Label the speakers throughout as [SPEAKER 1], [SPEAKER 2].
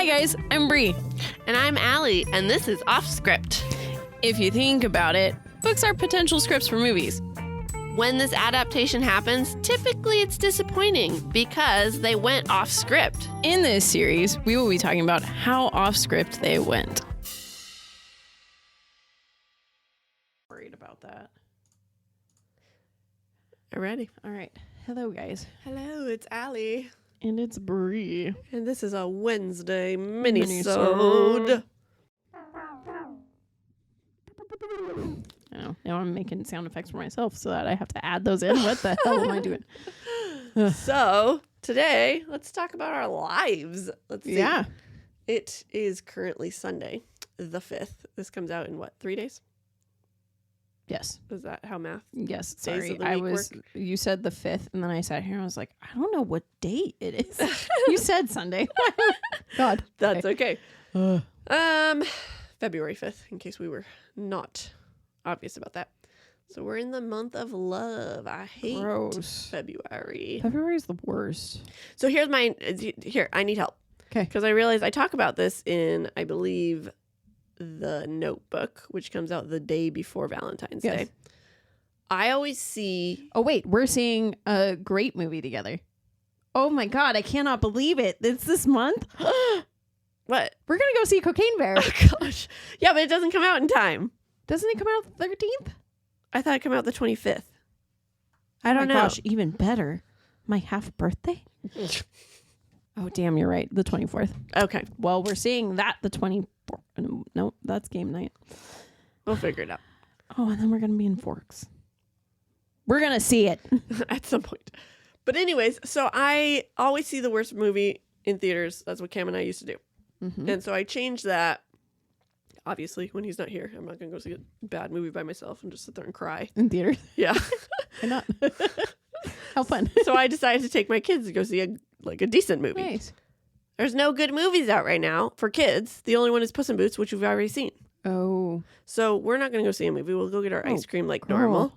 [SPEAKER 1] Hi guys, I'm Bri.
[SPEAKER 2] And I'm Alli, and this is Offscript.
[SPEAKER 1] If you think about it, books are potential scripts for movies.
[SPEAKER 2] When this adaptation happens, typically it's disappointing because they went off script.
[SPEAKER 1] In this series, we will be talking about how off script they went. Worried about that.
[SPEAKER 2] Ready?
[SPEAKER 1] All right. Hello guys.
[SPEAKER 2] Hello, it's Alli.
[SPEAKER 1] And it's Bri.
[SPEAKER 2] And this is a Wednesday minisode.
[SPEAKER 1] I know. Now I'm making sound effects for myself so that I have to add those in. What the hell am I doing?
[SPEAKER 2] So, today, let's talk about our lives. Let's see.
[SPEAKER 1] Yeah.
[SPEAKER 2] It is currently Sunday, the 5th. This comes out in what, 3 days?
[SPEAKER 1] Yes.
[SPEAKER 2] Is that how math?
[SPEAKER 1] Yes.
[SPEAKER 2] Days
[SPEAKER 1] Sorry.
[SPEAKER 2] of the week work?
[SPEAKER 1] You said the 5th, and then I sat here and I was like, I don't know what date it is. You said Sunday. God.
[SPEAKER 2] That's okay. February 5th, in case we were not obvious about that. So we're in the month of love. I hate
[SPEAKER 1] Gross.
[SPEAKER 2] February.
[SPEAKER 1] February is the worst.
[SPEAKER 2] So here's my, I need help.
[SPEAKER 1] Okay.
[SPEAKER 2] Because I realized I talk about this in, I believe, The Notebook, which comes out the day before Valentine's
[SPEAKER 1] Yes.
[SPEAKER 2] Day. I always see...
[SPEAKER 1] Oh, wait. We're seeing a great movie together. Oh, my God. I cannot believe it. It's this month.
[SPEAKER 2] What?
[SPEAKER 1] We're going to go see Cocaine Bear.
[SPEAKER 2] Oh, gosh. Yeah, but it doesn't come out in time.
[SPEAKER 1] Doesn't it come out the 13th?
[SPEAKER 2] I thought it came out the 25th. I don't know.
[SPEAKER 1] Gosh, even better. My half birthday? Oh, damn, you're right. The 24th.
[SPEAKER 2] Okay.
[SPEAKER 1] Well, we're seeing that the 24th. No, that's game night.
[SPEAKER 2] We'll figure it out.
[SPEAKER 1] Oh, and then we're going to be in Forks. We're going to see it.
[SPEAKER 2] At some point. But anyways, so I always see the worst movie in theaters. That's what Cam and I used to do.
[SPEAKER 1] Mm-hmm.
[SPEAKER 2] And so I changed that. Obviously, when he's not here, I'm not going to go see a bad movie by myself and just sit there and cry.
[SPEAKER 1] In theaters?
[SPEAKER 2] Yeah.
[SPEAKER 1] Why not? How fun.
[SPEAKER 2] So I decided to take my kids to go see a decent movie.
[SPEAKER 1] Nice.
[SPEAKER 2] There's no good movies out right now for kids. The only one is Puss in Boots, which we've already seen.
[SPEAKER 1] Oh.
[SPEAKER 2] So we're not going to go see a movie. We'll go get our ice cream like
[SPEAKER 1] girl.
[SPEAKER 2] normal.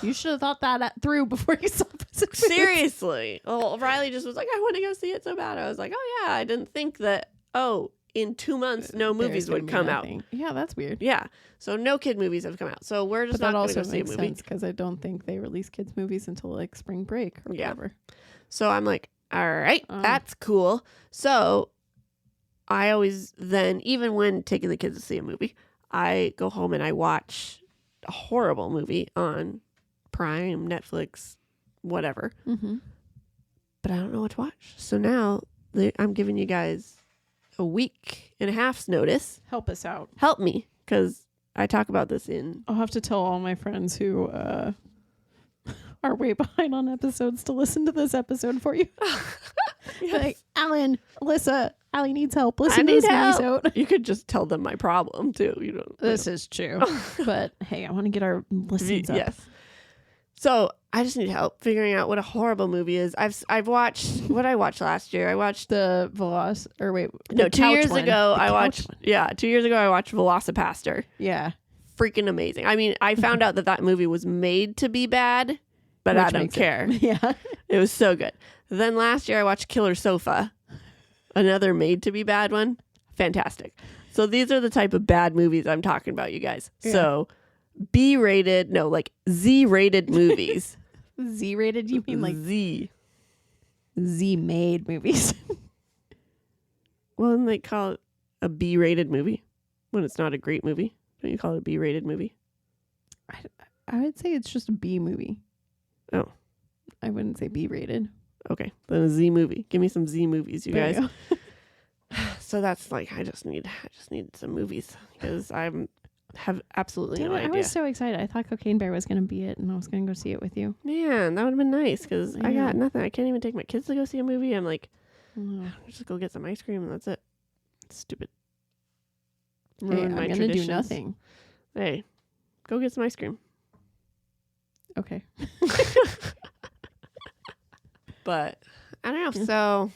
[SPEAKER 1] You should have thought that through before you saw Puss in Boots.
[SPEAKER 2] Seriously. Well, Riley just was like, I want to go see it so bad. I was like, oh yeah, I didn't think that, in 2 months, no movies would come out.
[SPEAKER 1] Yeah, that's weird.
[SPEAKER 2] Yeah. So no kid movies have come out. So we're just
[SPEAKER 1] But that
[SPEAKER 2] not going to
[SPEAKER 1] also
[SPEAKER 2] go see a
[SPEAKER 1] makes
[SPEAKER 2] movie.
[SPEAKER 1] sense because I don't think they release kids movies until like spring break or
[SPEAKER 2] Yeah.
[SPEAKER 1] whatever.
[SPEAKER 2] So I'm like, all right, that's cool. So I always then, even when taking the kids to see a movie, I go home and I watch a horrible movie on Prime, Netflix, whatever.
[SPEAKER 1] Mm-hmm.
[SPEAKER 2] But I don't know what to watch. So now I'm giving you guys a week and a half's notice.
[SPEAKER 1] Help us out.
[SPEAKER 2] Help me, because I talk about this in...
[SPEAKER 1] I'll have to tell all my friends who are way behind on episodes to listen to this episode for you.
[SPEAKER 2] Yes.
[SPEAKER 1] Like, Alan, Alyssa, Allie needs help. Listen
[SPEAKER 2] I
[SPEAKER 1] to
[SPEAKER 2] need
[SPEAKER 1] this
[SPEAKER 2] help.
[SPEAKER 1] minisode.
[SPEAKER 2] You could just tell them my problem, too. You don't.
[SPEAKER 1] This is true. But, hey, I want to get our listens up.
[SPEAKER 2] Yes. So I just need help figuring out what a horrible movie is. I've watched what I watched last year. I watched
[SPEAKER 1] The
[SPEAKER 2] 2 years ago. I watched 2 years ago I watched Velocipaster.
[SPEAKER 1] Yeah.
[SPEAKER 2] Freaking amazing. I mean, I found out that movie was made to be bad, but
[SPEAKER 1] Which
[SPEAKER 2] I don't
[SPEAKER 1] makes
[SPEAKER 2] care.
[SPEAKER 1] Yeah.
[SPEAKER 2] It was so good. Then last year I watched Killer Sofa, another made to be bad one. Fantastic. So these are the type of bad movies I'm talking about, you guys.
[SPEAKER 1] Yeah.
[SPEAKER 2] So Z-rated movies.
[SPEAKER 1] Z-rated? You mean like
[SPEAKER 2] Z.
[SPEAKER 1] Z-made movies?
[SPEAKER 2] Well, then they call it a B-rated movie when it's not a great movie. Don't you call it a B-rated movie?
[SPEAKER 1] I would say it's just a B movie.
[SPEAKER 2] Oh.
[SPEAKER 1] I wouldn't say B-rated.
[SPEAKER 2] Okay, then a Z movie. Give me some Z movies, you
[SPEAKER 1] There
[SPEAKER 2] guys.
[SPEAKER 1] you go.
[SPEAKER 2] So that's like I just need some movies because have absolutely
[SPEAKER 1] Damn
[SPEAKER 2] no
[SPEAKER 1] it,
[SPEAKER 2] idea.
[SPEAKER 1] I was so excited. I thought Cocaine Bear was going to be it, and I was going to go see it with you.
[SPEAKER 2] Man, that would have been nice because I
[SPEAKER 1] Yeah.
[SPEAKER 2] got nothing. I can't even take my kids to go see a movie. I'm like,
[SPEAKER 1] Oh.
[SPEAKER 2] just go get some ice cream and that's it. Stupid.
[SPEAKER 1] Hey,
[SPEAKER 2] Ruin
[SPEAKER 1] I'm
[SPEAKER 2] my
[SPEAKER 1] going to do
[SPEAKER 2] traditions.
[SPEAKER 1] nothing.
[SPEAKER 2] Hey, go get some ice cream.
[SPEAKER 1] Okay.
[SPEAKER 2] But I don't know.
[SPEAKER 1] Yeah.
[SPEAKER 2] So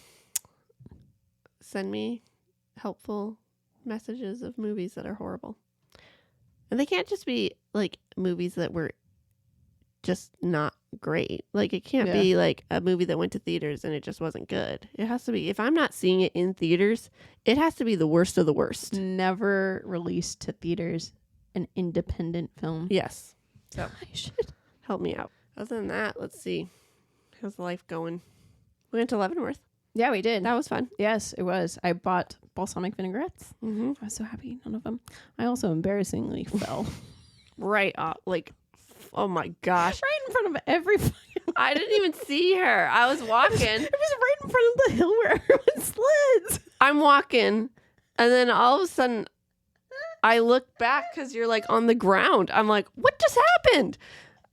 [SPEAKER 2] send me helpful messages of movies that are horrible. And they can't just be like movies that were just not great. Like, it can't be like a movie that went to theaters and it just wasn't good. It has to be, if I'm not seeing it in theaters, it has to be the worst of the worst.
[SPEAKER 1] Never released to theaters, an independent film.
[SPEAKER 2] Yes.
[SPEAKER 1] So I should
[SPEAKER 2] help me out. Other than that, let's see. How's life going? We went to Leavenworth.
[SPEAKER 1] Yeah, we did.
[SPEAKER 2] That was fun.
[SPEAKER 1] Yes, it was. I bought balsamic vinaigrettes.
[SPEAKER 2] Mm-hmm.
[SPEAKER 1] I was so happy. None of them. I also embarrassingly fell.
[SPEAKER 2] Right. Oh my gosh.
[SPEAKER 1] Right in front of every fucking...
[SPEAKER 2] I didn't even see her. I was walking.
[SPEAKER 1] It was right in front of the hill where everyone sleds.
[SPEAKER 2] I'm walking, and then all of a sudden, I look back because you're like on the ground. I'm like, what just happened?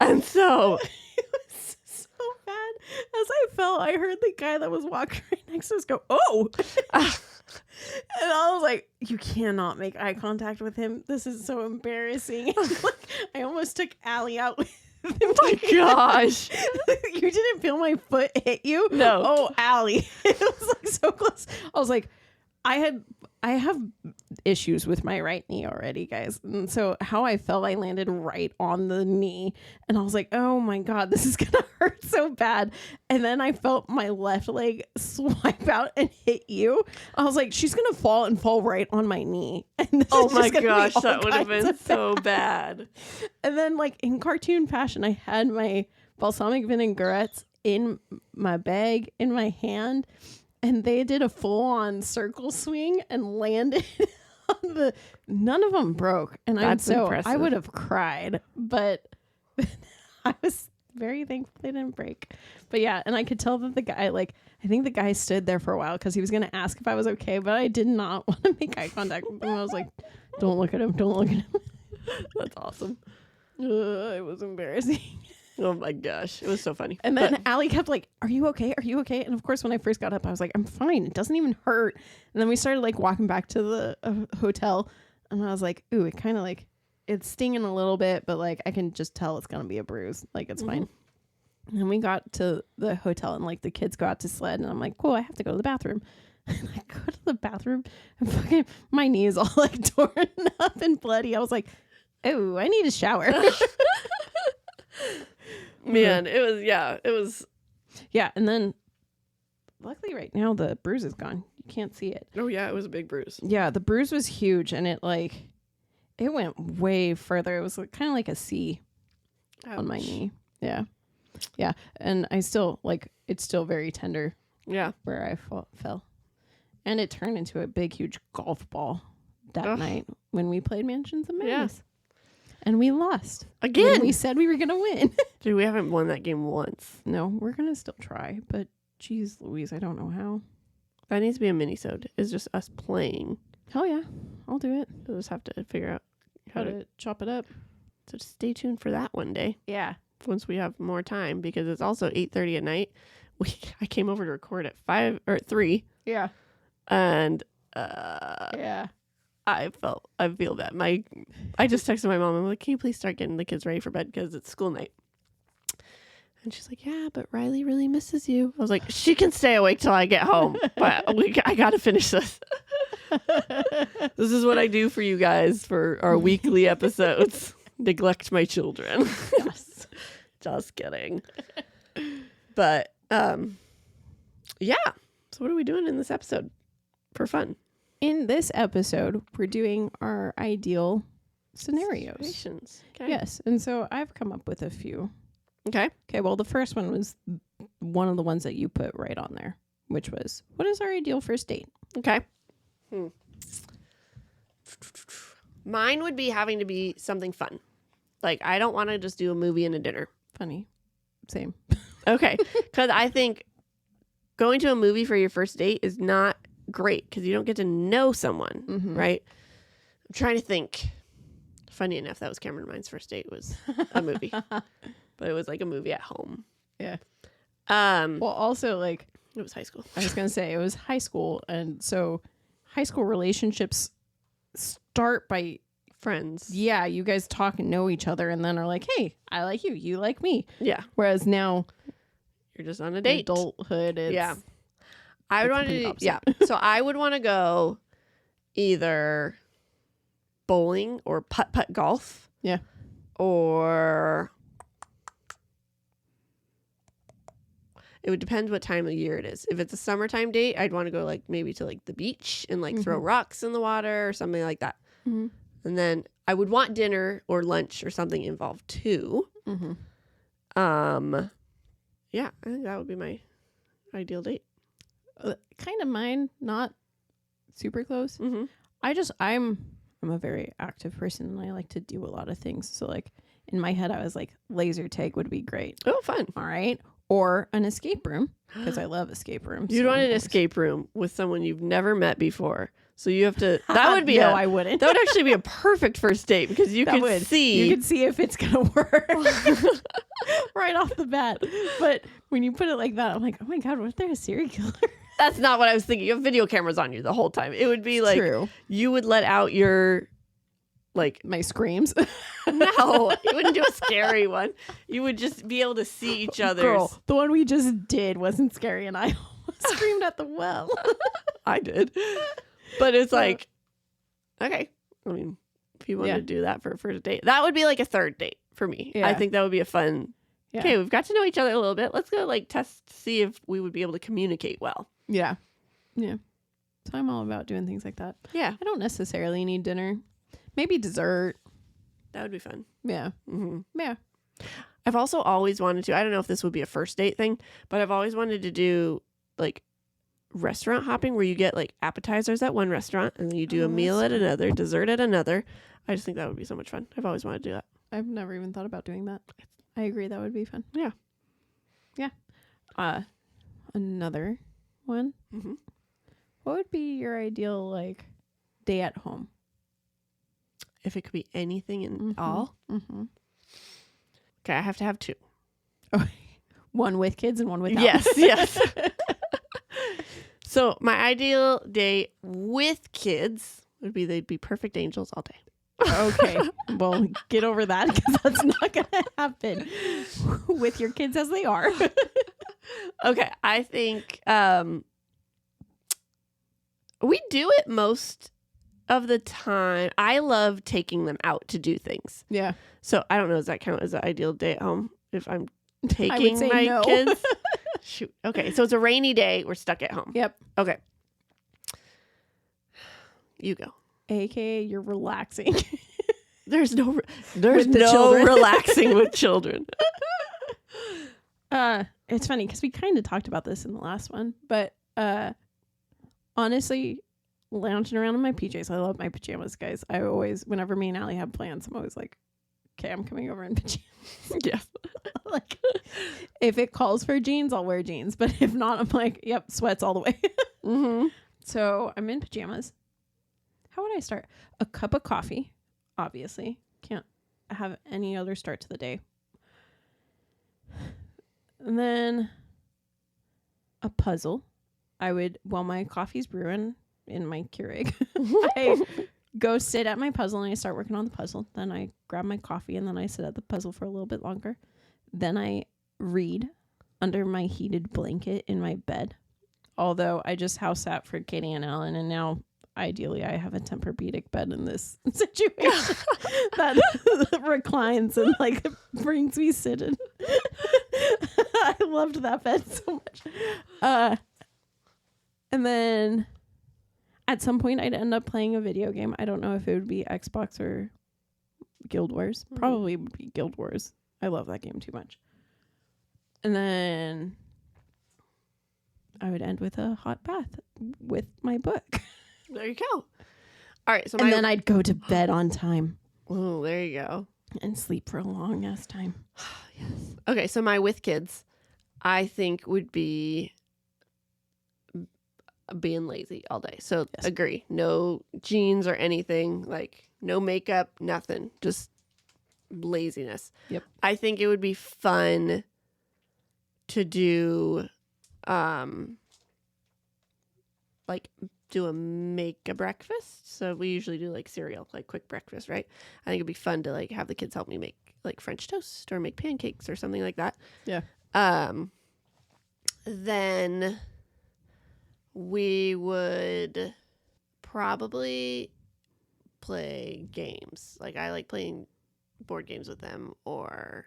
[SPEAKER 2] And so
[SPEAKER 1] it was so bad. As I fell, I heard the guy that was walking right next to us go, "Oh!" And I was like, "You cannot make eye contact with him. This is so embarrassing." Like, I almost took Alli out with him.
[SPEAKER 2] oh my gosh.
[SPEAKER 1] You didn't feel my foot hit you?
[SPEAKER 2] No.
[SPEAKER 1] Oh, Alli. It was like so close. I was like, I have issues with my right knee already, guys. And so how I fell, I landed right on the knee. And I was like, oh my God, this is going to hurt so bad. And then I felt my left leg swipe out and hit you. I was like, she's going to fall right on my knee. And this
[SPEAKER 2] Oh
[SPEAKER 1] is
[SPEAKER 2] my
[SPEAKER 1] just gonna be
[SPEAKER 2] gosh,
[SPEAKER 1] all
[SPEAKER 2] that would have
[SPEAKER 1] kinds
[SPEAKER 2] been
[SPEAKER 1] of
[SPEAKER 2] so bad.
[SPEAKER 1] And then, like, in cartoon fashion, I had my balsamic vinaigrettes in my bag, in my hand, and they did a full-on circle swing and landed on the... None of them broke. And
[SPEAKER 2] That's impressive.
[SPEAKER 1] I would have cried, but I was very thankful they didn't break. But yeah, and I could tell that the guy, like, I think the guy stood there for a while because he was going to ask if I was okay, but I did not want to make eye contact with him. I was like, don't look at him, don't look at him.
[SPEAKER 2] That's awesome.
[SPEAKER 1] It was embarrassing.
[SPEAKER 2] Oh my gosh. It was so funny.
[SPEAKER 1] And then Alli kept like, are you okay? Are you okay? And of course, when I first got up, I was like, I'm fine. It doesn't even hurt. And then we started like walking back to the hotel. And I was like, ooh, it kind of like, it's stinging a little bit, but like, I can just tell it's going to be a bruise. Like, it's fine. And then we got to the hotel and like the kids go out to sled. And I'm like, cool, I have to go to the bathroom. And I go to the bathroom and fucking my knee is all like torn up and bloody. I was like, oh, I need a shower.
[SPEAKER 2] Man, it was.
[SPEAKER 1] Yeah, and then luckily right now the bruise is gone. You can't see it.
[SPEAKER 2] Oh yeah, it was a big bruise.
[SPEAKER 1] Yeah, the bruise was huge and it went way further. It was kind of like a C on my knee. Yeah. Yeah, and I still it's still very tender.
[SPEAKER 2] Yeah.
[SPEAKER 1] Where I fell. And it turned into a big huge golf ball that night when we played Mansions of Madness. Yeah. And we lost.
[SPEAKER 2] Again.
[SPEAKER 1] When we said we were going to win.
[SPEAKER 2] Dude, we haven't won that game once.
[SPEAKER 1] No, we're going to still try. But, geez, Louise, I don't know how.
[SPEAKER 2] That needs to be a minisode. It's just us playing.
[SPEAKER 1] Hell yeah. I'll do it.
[SPEAKER 2] We'll just have to figure out
[SPEAKER 1] how to chop it up.
[SPEAKER 2] So just stay tuned for that one day.
[SPEAKER 1] Yeah.
[SPEAKER 2] Once we have more time. Because it's also 8:30 at night. I came over to record at 5 or 3.
[SPEAKER 1] Yeah.
[SPEAKER 2] And
[SPEAKER 1] yeah.
[SPEAKER 2] I feel bad. I just texted my mom. I'm like, can you please start getting the kids ready for bed because it's school night? And she's like, yeah, but Riley really misses you. I was like, she can stay awake till I get home, but I got to finish this. This is what I do for you guys for our weekly episodes. Neglect my children.
[SPEAKER 1] Yes.
[SPEAKER 2] Just kidding. But yeah. So what are we doing in this episode for fun?
[SPEAKER 1] In this episode, we're doing our ideal scenarios.
[SPEAKER 2] Situations. Okay.
[SPEAKER 1] Yes. And so I've come up with a few.
[SPEAKER 2] Okay.
[SPEAKER 1] Okay. Well, the first one was one of the ones that you put right on there, which was, what is our ideal first date?
[SPEAKER 2] Okay. Mine would be having to be something fun. Like, I don't want to just do a movie and a dinner.
[SPEAKER 1] Funny. Same.
[SPEAKER 2] Okay. Because I think going to a movie for your first date is not great because you don't get to know someone, right? I'm trying to think. Funny enough, that was Cameron and mine's first date was a movie, but it was like a movie at home.
[SPEAKER 1] Yeah. Well, also like
[SPEAKER 2] it was high school.
[SPEAKER 1] I was gonna say it was high school, and so high school relationships start by
[SPEAKER 2] friends.
[SPEAKER 1] Yeah, you guys talk and know each other, and then are like, "Hey, I like you. You like me."
[SPEAKER 2] Yeah.
[SPEAKER 1] Whereas now,
[SPEAKER 2] you're just on a date.
[SPEAKER 1] Adulthood. It's
[SPEAKER 2] I would want to do, So I would want to go either bowling or putt-putt golf.
[SPEAKER 1] Yeah.
[SPEAKER 2] Or it would depend what time of year it is. If it's a summertime date, I'd want to go like maybe to like the beach and like throw rocks in the water or something like that. And then I would want dinner or lunch or something involved too. Yeah, I think that would be my ideal date.
[SPEAKER 1] Kind of mine, not super close. I'm a very active person and I like to do a lot of things. So like in my head, I was like, laser tag would be great.
[SPEAKER 2] Oh, fun.
[SPEAKER 1] All right. Or an escape room because I love escape rooms.
[SPEAKER 2] You'd want an escape room with someone you've never met before. So you have to, that would be
[SPEAKER 1] I wouldn't.
[SPEAKER 2] That would actually be a perfect first date because you could see.
[SPEAKER 1] You could see if it's going to work right off the bat. But when you put it like that, I'm like, oh my God, what if they're a serial killer?
[SPEAKER 2] That's not what I was thinking. You have video cameras on you the whole time. It would be like,
[SPEAKER 1] True.
[SPEAKER 2] You would let out your, like.
[SPEAKER 1] My screams.
[SPEAKER 2] No, you wouldn't do a scary one. You would just be able to see each other's.
[SPEAKER 1] Girl, the one we just did wasn't scary and I screamed at the well.
[SPEAKER 2] I did. But it's like, okay. I mean, if you want to do that for a first date, that would be like a third date for me. Yeah. I think that would be a fun. Yeah. Okay, we've got to know each other a little bit. Let's go like test to see if we would be able to communicate well.
[SPEAKER 1] Yeah. Yeah. So I'm all about doing things like that.
[SPEAKER 2] Yeah.
[SPEAKER 1] I don't necessarily need dinner. Maybe dessert.
[SPEAKER 2] That would be fun.
[SPEAKER 1] Yeah. Yeah.
[SPEAKER 2] I've also always wanted to, I don't know if this would be a first date thing, but I've always wanted to do like restaurant hopping where you get like appetizers at one restaurant and then you do a meal at another, dessert at another. I just think that would be so much fun. I've always wanted to do that.
[SPEAKER 1] I've never even thought about doing that. I agree. That would be fun.
[SPEAKER 2] Yeah.
[SPEAKER 1] Yeah. Another one. What would be your ideal like day at home?
[SPEAKER 2] If it could be anything and all. Okay, I have to have two.
[SPEAKER 1] Oh, one with kids and one without.
[SPEAKER 2] Yes. So my ideal day with kids would be they'd be perfect angels all day.
[SPEAKER 1] Okay. Well, get over that because that's not going to happen with your kids as they are.
[SPEAKER 2] Okay. I think we do it most of the time. I love taking them out to do things.
[SPEAKER 1] Yeah.
[SPEAKER 2] So I don't know. Does that count as an ideal day at home if I'm taking my
[SPEAKER 1] no.
[SPEAKER 2] kids? Shoot. Okay. So it's a rainy day. We're stuck at home.
[SPEAKER 1] Yep.
[SPEAKER 2] Okay. You go.
[SPEAKER 1] AKA you're relaxing.
[SPEAKER 2] There's no relaxing with children.
[SPEAKER 1] It's funny because we kind of talked about this in the last one, but honestly, lounging around in my PJs. I love my pajamas, guys. I always, whenever me and Alli have plans, I'm always like, okay, I'm coming over in pajamas.
[SPEAKER 2] Yes.
[SPEAKER 1] Like, if it calls for jeans, I'll wear jeans. But if not, I'm like, yep, sweats all the way. So I'm in pajamas. How would I start? A cup of coffee, obviously. Can't have any other start to the day. And then a puzzle. I would, while my coffee's brewing in my Keurig, I go sit at my puzzle and I start working on the puzzle. Then I grab my coffee and then I sit at the puzzle for a little bit longer. Then I read under my heated blanket in my bed. Although I just house sat for Katie and Alan, and now ideally I have a Tempur-Pedic bed in this situation that reclines and like brings me seated. I loved that bed so much. And then at some point I'd end up playing a video game. I don't know if it would be Xbox or Guild Wars. Probably would be Guild Wars. I love that game too much. And then I would end with a hot bath with my book.
[SPEAKER 2] There you go. All right. So
[SPEAKER 1] and then I'd go to bed on time.
[SPEAKER 2] Oh, there you go.
[SPEAKER 1] And sleep for a long ass time.
[SPEAKER 2] Yes. Okay. So my with kids, I think would be being lazy all day. So agree. No jeans or anything, like no makeup, nothing. Just laziness.
[SPEAKER 1] Yep.
[SPEAKER 2] I think it would be fun to do like do a breakfast. So we usually do like cereal, like quick breakfast, right? I think it'd be fun to like have the kids help me make like French toast or make pancakes or something like that.
[SPEAKER 1] Yeah.
[SPEAKER 2] Then we would probably play games. Like I like playing board games with them, or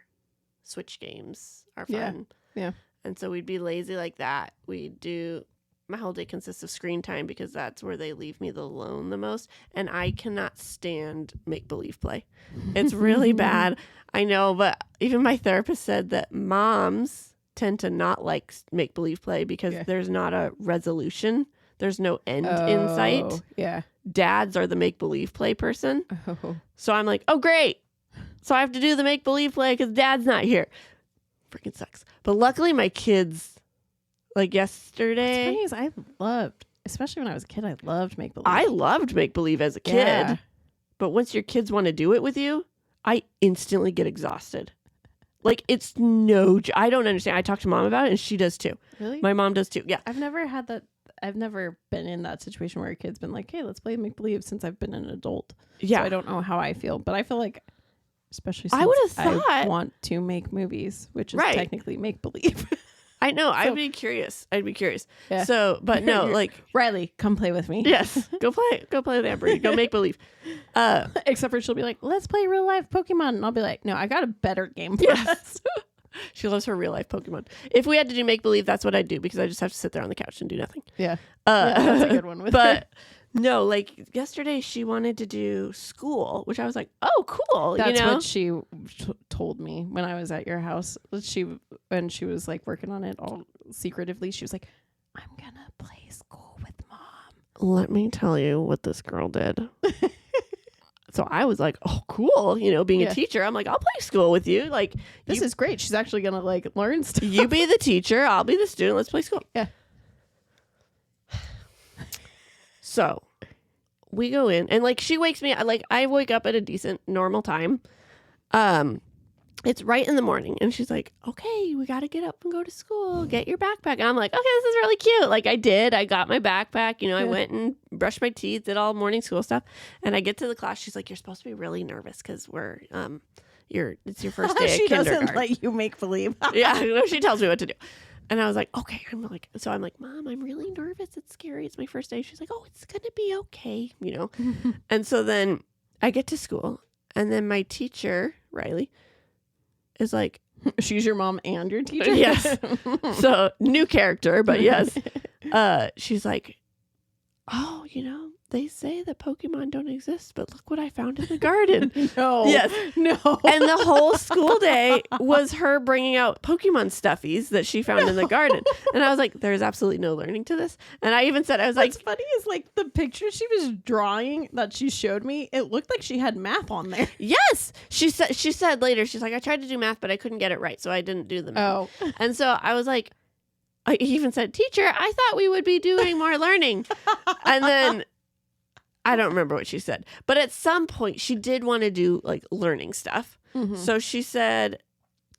[SPEAKER 2] Switch games are fun.
[SPEAKER 1] Yeah.
[SPEAKER 2] And so we'd be lazy like that. My whole day consists of screen time because that's where they leave me alone the most. And I cannot stand make-believe play. It's really bad. I know, but even my therapist said that moms tend to not like make-believe play because there's not a resolution. There's no end in sight.
[SPEAKER 1] Yeah.
[SPEAKER 2] Dads are the make-believe play person.
[SPEAKER 1] Oh.
[SPEAKER 2] So I'm like, oh, great. So I have to do the make-believe play because dad's not here. Freaking sucks. But luckily my kids, like yesterday.
[SPEAKER 1] What's funny is I loved, especially when I was a kid, I loved make-believe.
[SPEAKER 2] I loved make-believe as a kid.
[SPEAKER 1] Yeah.
[SPEAKER 2] But once your kids want to do it with you, I instantly get exhausted. Like, it's I don't understand. I talk to mom about it and she does too.
[SPEAKER 1] Really?
[SPEAKER 2] My mom does too. Yeah.
[SPEAKER 1] I've never had that. I've never been in that situation where a kid's been like, hey, let's play make-believe since I've been an adult.
[SPEAKER 2] Yeah.
[SPEAKER 1] So I don't know how I feel, but I feel like, especially since
[SPEAKER 2] I would have thought
[SPEAKER 1] I want to make movies, which is technically make-believe.
[SPEAKER 2] I know.
[SPEAKER 1] So,
[SPEAKER 2] I'd be curious.
[SPEAKER 1] Yeah.
[SPEAKER 2] So, but no, like
[SPEAKER 1] Riley, come play with me.
[SPEAKER 2] Yes, go play with Amber. Go make believe.
[SPEAKER 1] Except for she'll be like, let's play real life Pokemon, and I'll be like, no, I got a better game for us.
[SPEAKER 2] She loves her real life Pokemon. If we had to do make believe, that's what I'd do because I just have to sit there on the couch and do nothing.
[SPEAKER 1] Yeah, that's a good one with her.
[SPEAKER 2] No, like yesterday she wanted to do school, which I was like, oh, cool.
[SPEAKER 1] That's what she told me when I was at your house. When she was like working on it all secretively, she was like, I'm going to play school with mom.
[SPEAKER 2] Let me tell you what this girl did. So I was like, oh, cool. Being a teacher, I'm like, I'll play school with you. Like,
[SPEAKER 1] this is great. She's actually going to like learn stuff.
[SPEAKER 2] You be the teacher. I'll be the student. Let's play school.
[SPEAKER 1] Yeah.
[SPEAKER 2] So we go in and like she wakes me like I wake up at a decent normal time. It's right in the morning and she's like, okay, we got to get up and go to school. Get your backpack. And I'm like, okay, this is really cute. Like I got my backpack, I went and brushed my teeth, did all morning school stuff. And I get to the class. She's like, you're supposed to be really nervous because it's your first day
[SPEAKER 1] she
[SPEAKER 2] at kindergarten.
[SPEAKER 1] Doesn't let you make believe.
[SPEAKER 2] Yeah, she tells me what to do. And I was like, okay. I'm like, Mom, I'm really nervous. It's scary. It's my first day. She's like, oh, it's going to be okay. And so then I get to school and then my teacher, Riley, is like,
[SPEAKER 1] she's your mom and your teacher?
[SPEAKER 2] Yes. So new character, but yes. She's like, oh, they say that Pokemon don't exist, but look what I found in the garden.
[SPEAKER 1] No.
[SPEAKER 2] Yes.
[SPEAKER 1] No.
[SPEAKER 2] And the whole school day was her bringing out Pokemon stuffies that she found in the garden. And I was like, there's absolutely no learning to this. And I even said, I was
[SPEAKER 1] What's
[SPEAKER 2] like,
[SPEAKER 1] funny is like the picture she was drawing that she showed me, it looked like she had math on there.
[SPEAKER 2] yes. She said later, she's like, I tried to do math, but I couldn't get it right. So I didn't do the math.
[SPEAKER 1] Oh.
[SPEAKER 2] And so I was like, I even said, teacher, I thought we would be doing more learning. And then I don't remember what she said, but at some point she did want to do like learning stuff.
[SPEAKER 1] Mm-hmm.
[SPEAKER 2] So she said,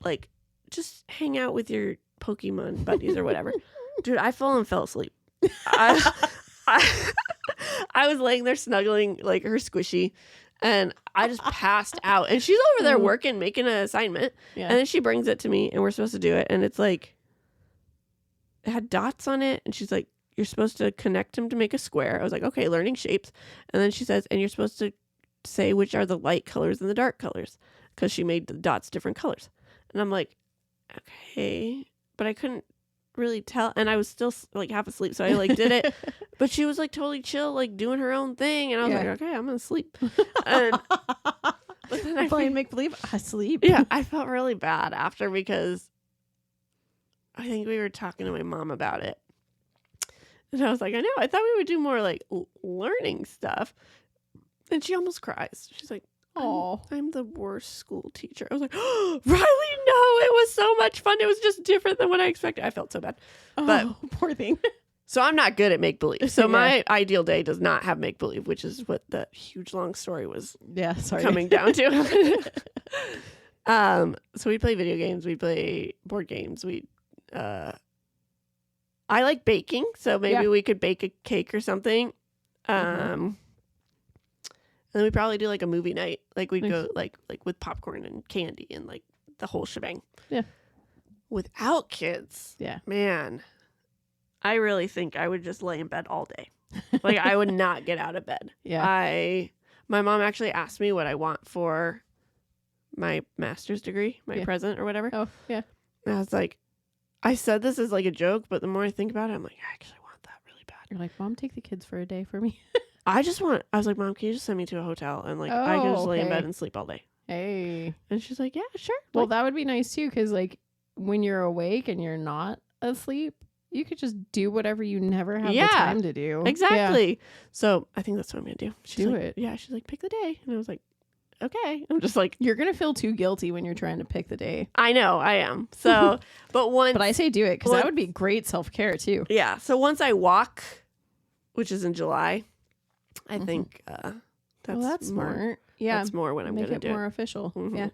[SPEAKER 2] like, just hang out with your Pokemon buddies or whatever. Dude, I fell asleep. I was laying there snuggling like her squishy and I just passed out and she's over there working, making an assignment.
[SPEAKER 1] Yeah.
[SPEAKER 2] And then she brings it to me and we're supposed to do it. And it's like, it had dots on it. And she's like, you're supposed to connect them to make a square. I was like, okay, learning shapes. And then she says, and you're supposed to say which are the light colors and the dark colors because she made the dots different colors. And I'm like, okay, but I couldn't really tell. And I was still like half asleep. So I like did it, but she was like totally chill, like doing her own thing. And I was like, okay, I'm going to sleep. And but then I
[SPEAKER 1] playing make believe, I sleep.
[SPEAKER 2] Yeah. I felt really bad after because I think we were talking to my mom about it. And I was like, I know, I thought we would do more like learning stuff. And she almost cries. She's like, oh, I'm the worst school teacher. I was like, oh, Riley, no, it was so much fun. It was just different than what I expected. I felt so bad. But
[SPEAKER 1] poor thing.
[SPEAKER 2] So I'm not good at make believe. So my ideal day does not have make believe, which is what the huge long story was coming down to. So we play video games, we play board games, I like baking, so maybe we could bake a cake or something. And then we probably do like a movie night. Like we'd go like with popcorn and candy and like the whole shebang. Yeah. Without kids.
[SPEAKER 1] Yeah.
[SPEAKER 2] Man, I really think I would just lay in bed all day. Like I would not get out of bed.
[SPEAKER 1] Yeah.
[SPEAKER 2] My mom actually asked me what I want for my master's degree, my present or whatever.
[SPEAKER 1] Oh, yeah.
[SPEAKER 2] And I was like, I said this as like a joke, but the more I think about it, I'm like, I actually want that really bad.
[SPEAKER 1] You're like, Mom, take the kids for a day for me.
[SPEAKER 2] I was like, Mom, can you just send me to a hotel and like I can just lay in bed and sleep all day.
[SPEAKER 1] Hey.
[SPEAKER 2] And she's like, yeah, sure.
[SPEAKER 1] Well,
[SPEAKER 2] Like,
[SPEAKER 1] that would be nice too, because like when you're awake and you're not asleep, you could just do whatever you never have the time to do.
[SPEAKER 2] exactly. Yeah. So I think that's what I'm gonna do. She's
[SPEAKER 1] do
[SPEAKER 2] like,
[SPEAKER 1] it.
[SPEAKER 2] Yeah, she's like, pick the day, and I was like, okay. I'm just like,
[SPEAKER 1] You're gonna feel too guilty when you're trying to pick the day.
[SPEAKER 2] I know, I am. So, but
[SPEAKER 1] I say do it because that would be great self-care too.
[SPEAKER 2] Yeah. So once I walk, which is in July, I think that's
[SPEAKER 1] smart. Yeah,
[SPEAKER 2] that's more when I'm
[SPEAKER 1] make
[SPEAKER 2] gonna
[SPEAKER 1] it
[SPEAKER 2] do
[SPEAKER 1] more
[SPEAKER 2] it.
[SPEAKER 1] official.
[SPEAKER 2] Mhm.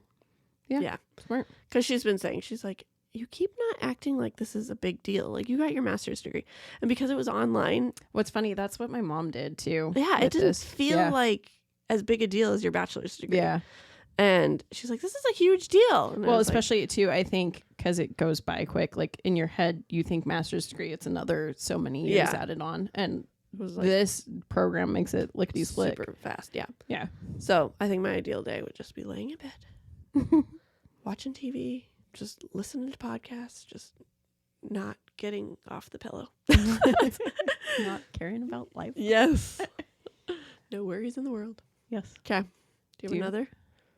[SPEAKER 2] Yeah.
[SPEAKER 1] Smart.
[SPEAKER 2] Because she's been saying, she's like, you keep not acting like this is a big deal. Like you got your master's degree, and because it was online.
[SPEAKER 1] What's funny? That's what my mom did too.
[SPEAKER 2] Yeah, it didn't feel like as big a deal as your bachelor's degree.
[SPEAKER 1] Yeah.
[SPEAKER 2] And she's like, this is a huge deal. And
[SPEAKER 1] well, especially too, I think, because it goes by quick. Like in your head, you think master's degree, it's another so many years added on. And
[SPEAKER 2] it was like
[SPEAKER 1] this program makes it lickety split.
[SPEAKER 2] Super fast. Yeah.
[SPEAKER 1] Yeah.
[SPEAKER 2] So I think my ideal day would just be laying in bed, watching TV, just listening to podcasts, just not getting off the pillow.
[SPEAKER 1] Not caring about life.
[SPEAKER 2] Yes. No worries in the world.
[SPEAKER 1] Yes.
[SPEAKER 2] Okay. Do you have another?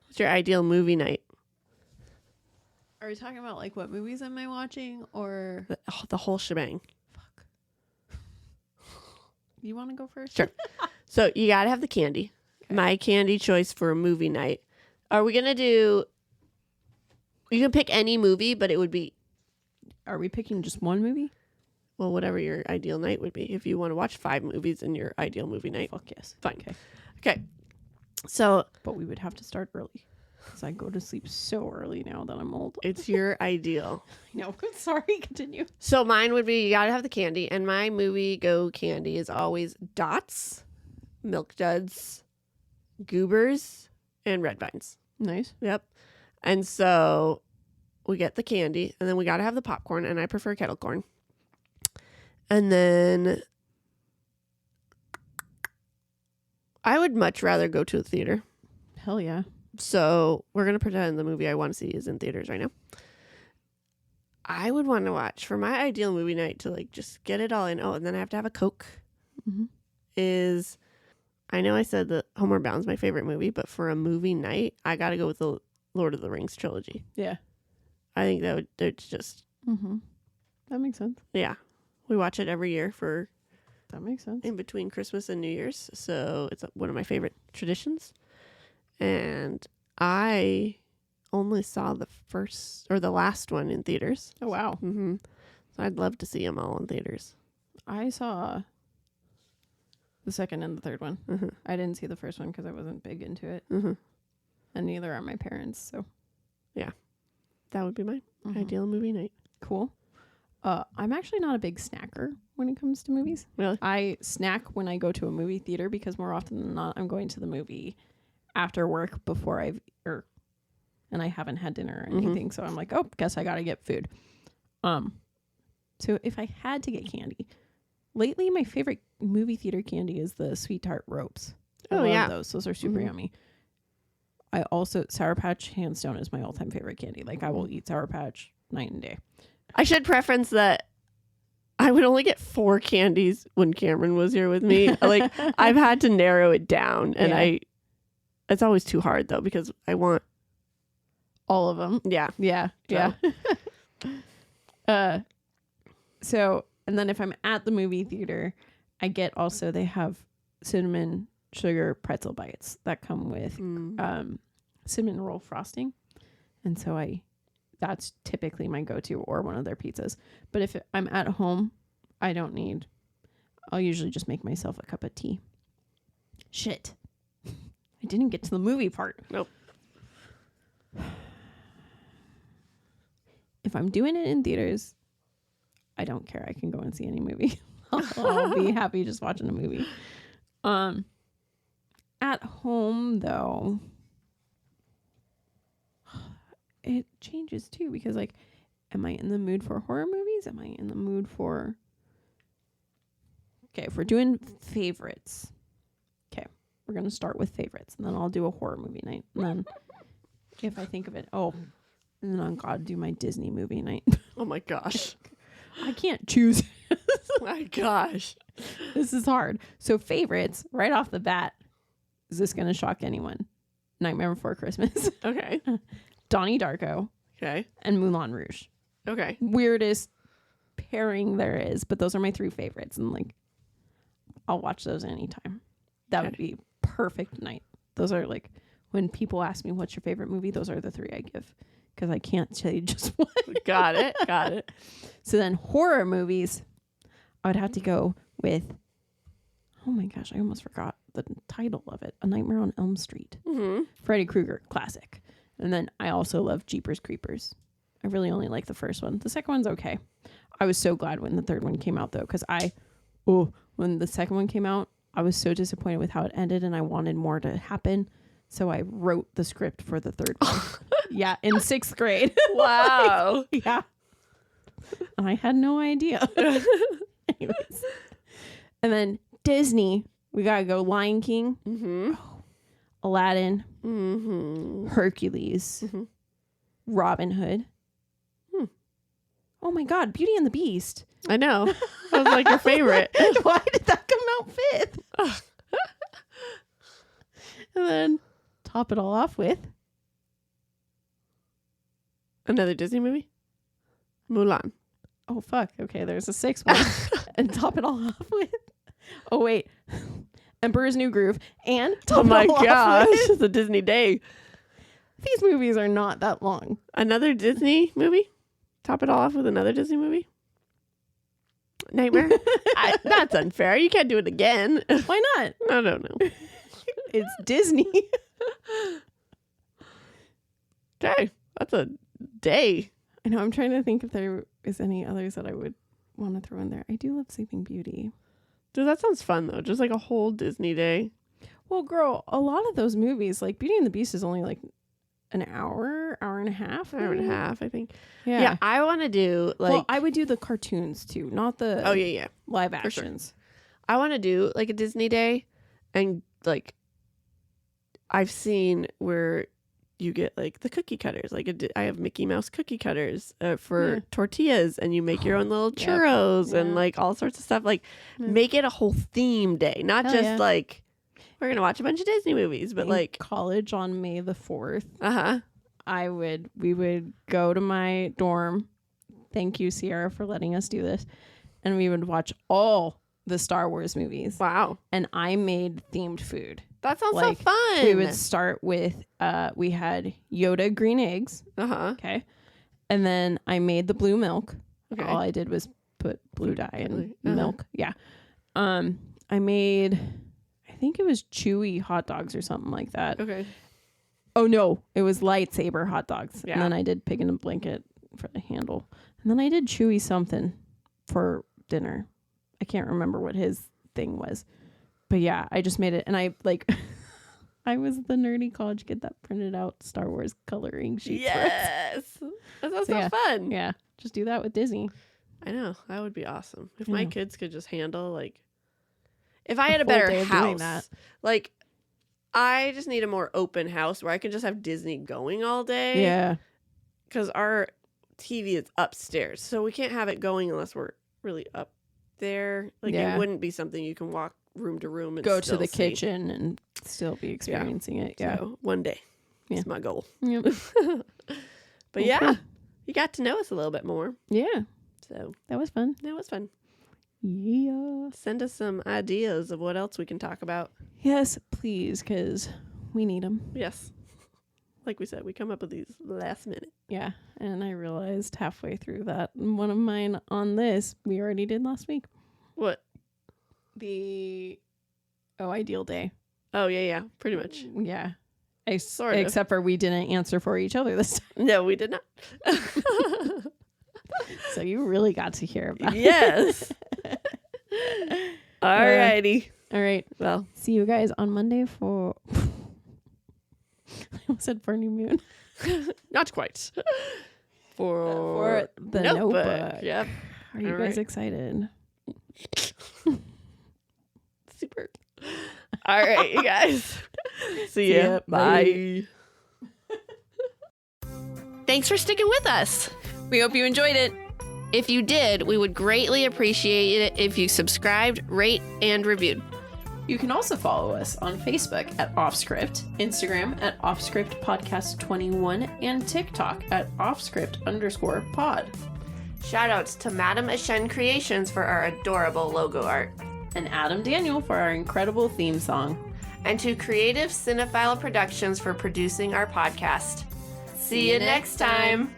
[SPEAKER 2] What's your ideal movie night?
[SPEAKER 1] Are we talking about like what movies am I watching or
[SPEAKER 2] The whole shebang?
[SPEAKER 1] Fuck. You want to go first?
[SPEAKER 2] Sure. So you got to have the candy. Okay. My candy choice for a movie night. Are we going to do... You can pick any movie, but it would be...
[SPEAKER 1] Are we picking just one movie?
[SPEAKER 2] Well, whatever your ideal night would be. If you want to watch 5 movies in your ideal movie night.
[SPEAKER 1] Fuck yes.
[SPEAKER 2] Fine. Okay. So...
[SPEAKER 1] But we would have to start early. Because I go to sleep so early now that I'm old.
[SPEAKER 2] It's your ideal.
[SPEAKER 1] No, sorry. Continue.
[SPEAKER 2] So mine would be, you got to have the candy. And my movie go candy is always Dots, Milk Duds, Goobers, and Red Vines.
[SPEAKER 1] Nice.
[SPEAKER 2] Yep. And so we get the candy, and then we got to have the popcorn, and I prefer kettle corn. And then I would much rather go to a theater.
[SPEAKER 1] Hell yeah.
[SPEAKER 2] So we're going to pretend the movie I want to see is in theaters right now. I would want to watch, for my ideal movie night, to like just get it all in. Oh, and then I have to have a Coke.
[SPEAKER 1] Mm-hmm.
[SPEAKER 2] Is, I know I said that Homeward Bound's my favorite movie, but for a movie night, I got to go with the Lord of the Rings trilogy.
[SPEAKER 1] Yeah.
[SPEAKER 2] I think it's just.
[SPEAKER 1] Mm-hmm. That makes sense.
[SPEAKER 2] Yeah. We watch it every year for.
[SPEAKER 1] That makes sense.
[SPEAKER 2] In between Christmas and New Year's. So it's one of my favorite traditions. And I only saw the first or the last one in theaters.
[SPEAKER 1] Oh, wow.
[SPEAKER 2] Mm-hmm. So I'd love to see them all in theaters.
[SPEAKER 1] I saw the second and the third one.
[SPEAKER 2] Mm-hmm.
[SPEAKER 1] I didn't see the first one because I wasn't big into it.
[SPEAKER 2] Mm-hmm.
[SPEAKER 1] And neither are my parents. So,
[SPEAKER 2] yeah. That would be my ideal movie night.
[SPEAKER 1] Cool. I'm actually not a big snacker when it comes to movies.
[SPEAKER 2] Really?
[SPEAKER 1] I snack when I go to a movie theater because more often than not, I'm going to the movie after work before and I haven't had dinner or anything. So I'm like, oh, guess I got to get food. So if I had to get candy, lately my favorite movie theater candy is the Sweet Tart Ropes. I love those. Those are super yummy. I also, Sour Patch, hands down, is my all-time favorite candy. Like, I will eat Sour Patch night and day.
[SPEAKER 2] I should preference that I would only get 4 candies when Cameron was here with me. Like, I've had to narrow it down, and it's always too hard, though, because I want...
[SPEAKER 1] all of them.
[SPEAKER 2] Yeah.
[SPEAKER 1] Yeah.
[SPEAKER 2] So.
[SPEAKER 1] Yeah. So, and then if I'm at the movie theater, I get also, they have cinnamon sugar pretzel bites that come with cinnamon roll frosting. And so that's typically my go-to, or one of their pizzas. But if I'm at home, I'll usually just make myself a cup of tea. Shit. I didn't get to the movie part.
[SPEAKER 2] Nope.
[SPEAKER 1] If I'm doing it in theaters, I don't care. I can go and see any movie. I'll be happy just watching a movie. At home, though, it changes too, because like, am I in the mood for horror movies? Am I in the mood for... Okay, if we're doing favorites, okay, we're going to start with favorites, and then I'll do a horror movie night. And then if I think of it, And then on God, do my Disney movie night.
[SPEAKER 2] Oh my gosh.
[SPEAKER 1] I can't choose.
[SPEAKER 2] My gosh.
[SPEAKER 1] This is hard. So favorites, right off the bat, is this going to shock anyone? Nightmare Before Christmas.
[SPEAKER 2] Okay.
[SPEAKER 1] Donnie Darko.
[SPEAKER 2] Okay.
[SPEAKER 1] And Moulin Rouge.
[SPEAKER 2] Okay.
[SPEAKER 1] Weirdest pairing there is, but those are my 3 favorites. And like, I'll watch those anytime. That would be perfect night. Those are like, when people ask me what's your favorite movie, those are the 3 I give. Because I can't tell you just one.
[SPEAKER 2] Got it. Got it.
[SPEAKER 1] So then horror movies, I would have to go with, oh my gosh, I almost forgot the title of it. A Nightmare on Elm Street.
[SPEAKER 2] Mm-hmm.
[SPEAKER 1] Freddy Krueger, classic. And then I also love Jeepers Creepers. I really only like the first one. The second one's okay. I was so glad when the third one came out though, because when the second one came out, I was so disappointed with how it ended and I wanted more to happen. So I wrote the script for the third one. Yeah, in 6th grade.
[SPEAKER 2] Wow.
[SPEAKER 1] Yeah. And I had no idea. Anyways. And then Disney, we got to go Lion King, Aladdin, Hercules, Robin Hood. Oh my God, Beauty and the Beast.
[SPEAKER 2] I know. That was like your favorite.
[SPEAKER 1] Why did that come out 5th? And then top it all off with
[SPEAKER 2] another Disney movie? Mulan.
[SPEAKER 1] Oh, fuck. Okay, there's a 6th one. And top it all off with... Oh, wait. Emperor's New Groove. And top it all off with...
[SPEAKER 2] It's a Disney day.
[SPEAKER 1] These movies are not that long.
[SPEAKER 2] Another Disney movie? Top it all off with another Disney movie? Nightmare? That's unfair. You can't do it again.
[SPEAKER 1] Why not?
[SPEAKER 2] I don't know.
[SPEAKER 1] It's Disney.
[SPEAKER 2] Okay. That's a day.
[SPEAKER 1] I know. I'm trying to think if there is any others that I would want to throw in there. I do love Sleeping Beauty.
[SPEAKER 2] Dude, that sounds fun, though. Just like a whole Disney day.
[SPEAKER 1] Well, girl, a lot of those movies, like Beauty and the Beast is only like an hour and a half.
[SPEAKER 2] Hour and a half, I think.
[SPEAKER 1] Yeah.
[SPEAKER 2] Yeah, I want to do like...
[SPEAKER 1] Well, I would do the cartoons too, not the live actions.
[SPEAKER 2] Sure. I want to do like a Disney day and like I've seen where you get like the cookie cutters. Like I have Mickey Mouse cookie cutters for tortillas and you make your own little churros and like all sorts of stuff. Like make it a whole theme day, not just like we're going to watch a bunch of Disney movies, but like
[SPEAKER 1] college on May the 4th. We would go to my dorm. Thank you, Sierra, for letting us do this. And we would watch all the Star Wars movies.
[SPEAKER 2] Wow.
[SPEAKER 1] And I made themed food.
[SPEAKER 2] That sounds so fun.
[SPEAKER 1] We would start with, we had Yoda green eggs. Okay. And then I made the blue milk. Okay. All I did was put blue dye in milk. Yeah. I made, I think it was Chewy hot dogs or something like that.
[SPEAKER 2] Okay.
[SPEAKER 1] Oh, no. It was lightsaber hot dogs.
[SPEAKER 2] Yeah.
[SPEAKER 1] And then I did pig in a blanket for the handle. And then I did Chewy something for dinner. I can't remember what his thing was. But yeah, I just made it. And I like, I was the nerdy college kid that printed out Star Wars coloring sheets.
[SPEAKER 2] Yes. That sounds so fun.
[SPEAKER 1] Yeah. Just do that with Disney.
[SPEAKER 2] I know. That would be awesome. If my kids could just handle like, if I had a better house, like I just need a more open house where I can just have Disney going all day.
[SPEAKER 1] Yeah.
[SPEAKER 2] Because our TV is upstairs. So we can't have it going unless we're really up there. Like it wouldn't be something you can walk room to room and
[SPEAKER 1] go to the
[SPEAKER 2] see.
[SPEAKER 1] kitchen and still be experiencing it. Yeah.
[SPEAKER 2] So one day. That's my goal.
[SPEAKER 1] Yep.
[SPEAKER 2] But yeah, you got to know us a little bit more.
[SPEAKER 1] Yeah.
[SPEAKER 2] So
[SPEAKER 1] that was fun.
[SPEAKER 2] That was fun.
[SPEAKER 1] Yeah.
[SPEAKER 2] Send us some ideas of what else we can talk about.
[SPEAKER 1] Yes, please, because we need them.
[SPEAKER 2] Yes. Like we said, we come up with these last minute.
[SPEAKER 1] Yeah. And I realized halfway through that one of mine on this, we already did last week.
[SPEAKER 2] What?
[SPEAKER 1] The ideal day.
[SPEAKER 2] Oh, yeah. Pretty much.
[SPEAKER 1] Yeah.
[SPEAKER 2] Sort of.
[SPEAKER 1] Except for we didn't answer for each other this time.
[SPEAKER 2] No, we did not.
[SPEAKER 1] So you really got to hear about it.
[SPEAKER 2] Yes. Alrighty.
[SPEAKER 1] All right.
[SPEAKER 2] Well,
[SPEAKER 1] see you guys on Monday for... I almost said for New Moon.
[SPEAKER 2] Not quite. For
[SPEAKER 1] the notebook.
[SPEAKER 2] Yep.
[SPEAKER 1] Are you guys excited?
[SPEAKER 2] Super. All right, you guys. See ya. Bye. thanks for sticking with us.
[SPEAKER 1] We hope you enjoyed it.
[SPEAKER 2] If you did, we would greatly appreciate it if you subscribed, rate, and reviewed.
[SPEAKER 1] You can also follow us on Facebook at Offscript, Instagram at Offscript Podcast 21, and TikTok at Offscript_pod.
[SPEAKER 2] Shoutouts to MadamAshenCreations for our adorable logo art.
[SPEAKER 1] And Adam Daniel for our incredible theme song.
[SPEAKER 2] And to Creative Cinephile Productions for producing our podcast. See you next time.